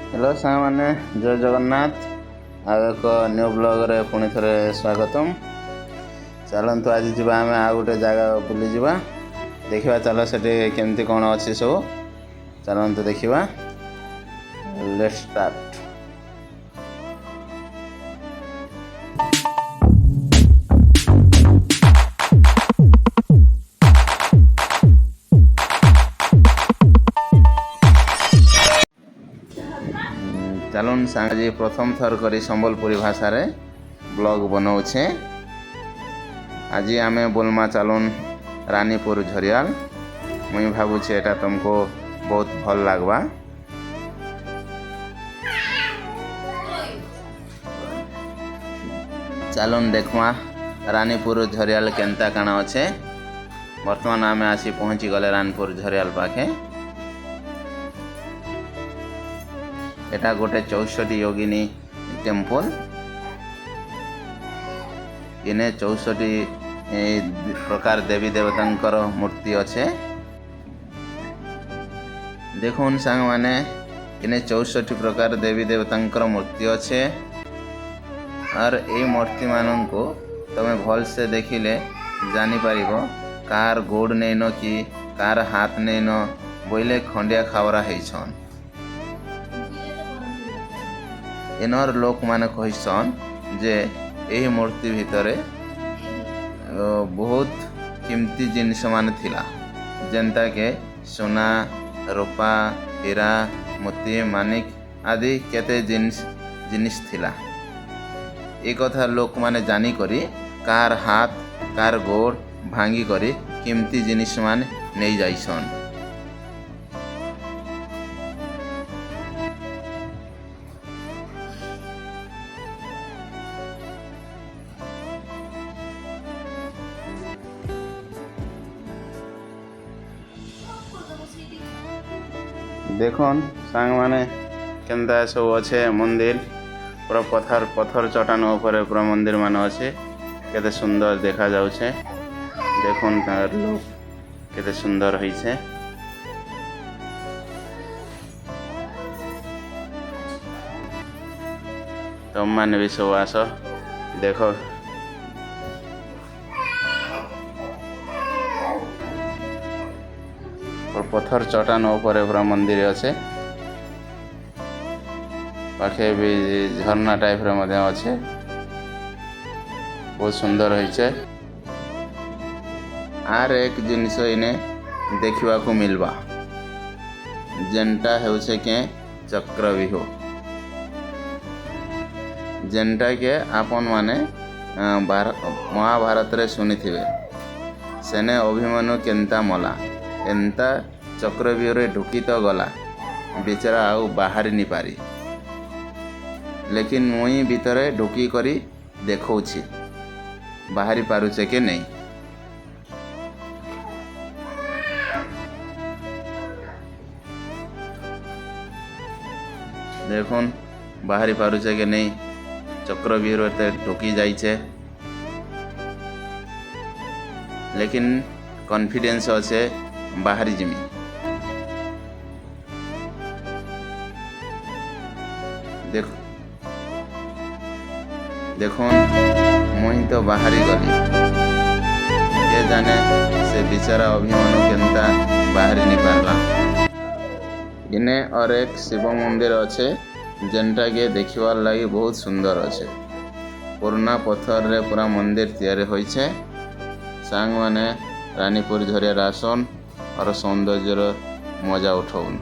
Hello सांग मैंने जय जगन्नाथ आउ एक न्यू ब्लॉग रे पुणी थे स्वागतम। चलतु आज जी आम आ गोटे जगह बुली जा देखा चलो से केमती कौन अच्छी सब चलतु देखा लेट्स स्टार्ट। चलून सांग प्रथम थर करी संबलपुरी भाषा रे ब्लॉग बनाऊे। आज आम बोलमा चलून रानीपुर झरियाल। मुई भावुचे एटा तुमको बहुत भल लगवा। चलून देखवा रानीपुर झरियाल केनता काना अच्छे। वर्तमान आम आसी पहुँची गले रानीपुर झरियाल पाखे। एटा गोटे 64 योगिनी टेम्पल। इने 64 प्रकार देवी देवतांकर मूर्ति अच्छे। देखुन सांग माने इने 64 प्रकार देवी देवतांकर मूर्ति अच्छे। और ये मूर्ति मानन को तमे भल से देखिले जानी पारिबो कार गोड़ नैन कि कार हाथ नैन बोले खंडिया खावरा हेछन। इनर लोक माने कहिसन जे यही मूर्ति भितरे बहुत कीमती जिनिस मान थिला, जेनता के सोना रूपा हीरा मोती मानिक आदि केते जिनिस थिला। ए कथा लोक माने जानी करी कार हाथ कार गोड़ भांगी करी कीमती जिनिस मान नहीं जाइसन। देखन सांग माने केनता सब अच्छे मंदिर पूरा पत्थर चट्टान ऊपर पूरा मंदिर मान अच्छे। केते सुंदर देखा जाउछे। देखन तार लोग केते सुंदर होइछे। तुम माने भी सब आस देखो। और पत्थर चट्टान ऊपर पूरा मंदिर अच्छे। पाखे भी झरना टाइप रे मध्य अच्छे। बहुत सुंदर होइछे। आर एक जिनिस इने देखा को मिलवा जेनटा हेउछे के चक्रव्यूह, जेनटा के आपन माने महाभारत रे सुनी थिबे। सेने अभिमन्यु केनता मला एंता चक्रव्यूह रे ढुकी तो गला बेचारा आउ बाहरी नहीं पारी। लेकिन मुई भीतरे ढुकी करी देखौछि बाहरी पारुचे के नहीं। देखुन बाहरी पारुचे के नहीं चक्रव्यूह रे ढुकी जाइछे। लेकिन कॉन्फिडेंस अच्छे बाहरी जिमी। देखो मुई तो बाहरी गली के जाने से बेचारा अभिमन्यु केनता बाहरी नहीं पारला। इने और एक शिव मंदिर अच्छे जेनटा के देखिबार लगी बहुत सुंदर अच्छे। पुराना पत्थर रे पूरा मंदिर तैयारी होइछे। सांग माने रानीपुर झरिया आसन और सौंदर्यर मजा उठाउन।